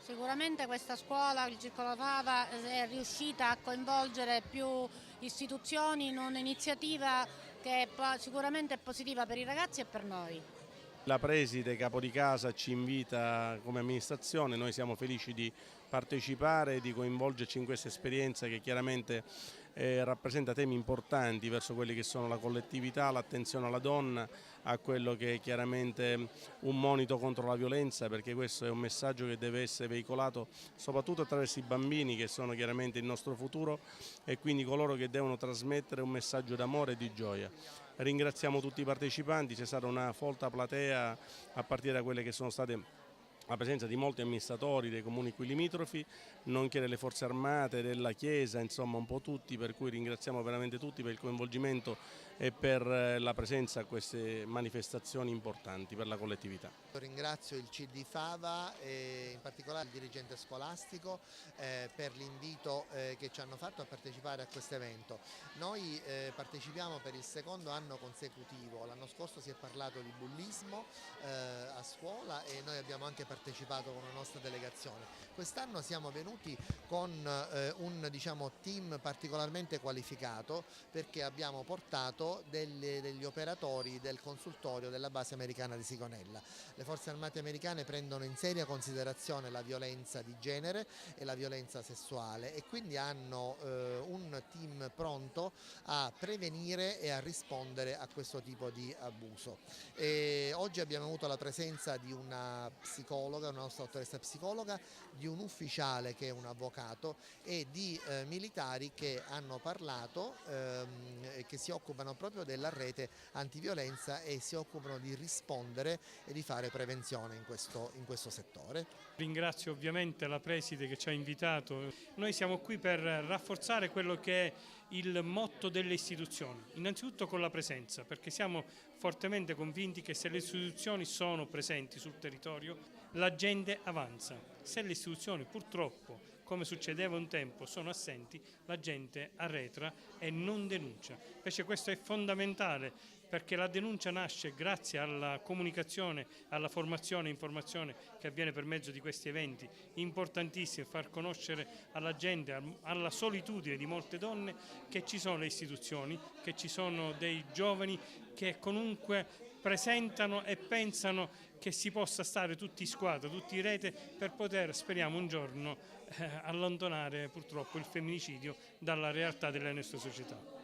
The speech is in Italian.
Sicuramente questa scuola, il Circolo Fava, è riuscita a coinvolgere più istituzioni in un'iniziativa che sicuramente è positiva per i ragazzi e per noi. La preside capo di casa ci invita come amministrazione, noi siamo felici di partecipare e di coinvolgerci in questa esperienza che chiaramente rappresenta temi importanti verso quelli che sono la collettività, l'attenzione alla donna, a quello che è chiaramente un monito contro la violenza, perché questo è un messaggio che deve essere veicolato soprattutto attraverso i bambini che sono chiaramente il nostro futuro e quindi coloro che devono trasmettere un messaggio d'amore e di gioia. Ringraziamo tutti i partecipanti, c'è stata una folta platea a partire da quelle che sono state la presenza di molti amministratori dei comuni qui limitrofi, nonché delle forze armate, della Chiesa, insomma un po' tutti, per cui ringraziamo veramente tutti per il coinvolgimento e per la presenza a queste manifestazioni importanti per la collettività. Ringrazio il CD Fava e in particolare il dirigente scolastico per l'invito che ci hanno fatto a partecipare a questo evento. Noi partecipiamo per il secondo anno consecutivo, l'anno scorso si è parlato di bullismo a scuola e noi abbiamo anche partecipato con la nostra delegazione. Quest'anno siamo venuti con un team particolarmente qualificato perché abbiamo portato degli operatori del consultorio della base americana di Sigonella. Le forze armate americane prendono in seria considerazione la violenza di genere e la violenza sessuale e quindi hanno un team pronto a prevenire e a rispondere a questo tipo di abuso. Oggi abbiamo avuto la presenza di una psicologa, una nostra dottoressa psicologa, di un ufficiale che è un avvocato e di militari che hanno parlato e che si occupano proprio della rete antiviolenza e si occupano di rispondere e di fare prevenzione in questo settore. Ringrazio ovviamente la preside che ci ha invitato. Noi siamo qui per rafforzare quello che è il motto delle istituzioni, innanzitutto con la presenza, perché siamo fortemente convinti che se le istituzioni sono presenti sul territorio la gente avanza. Se le istituzioni purtroppo, come succedeva un tempo, sono assenti, la gente arretra e non denuncia. Invece questo è fondamentale perché la denuncia nasce grazie alla comunicazione, alla formazione e informazione che avviene per mezzo di questi eventi importantissimi, far conoscere alla gente, alla solitudine di molte donne che ci sono le istituzioni, che ci sono dei giovani che comunque presentano e pensano che si possa stare tutti in squadra, tutti in rete per poter, speriamo un giorno, allontanare purtroppo il femminicidio dalla realtà della nostra società.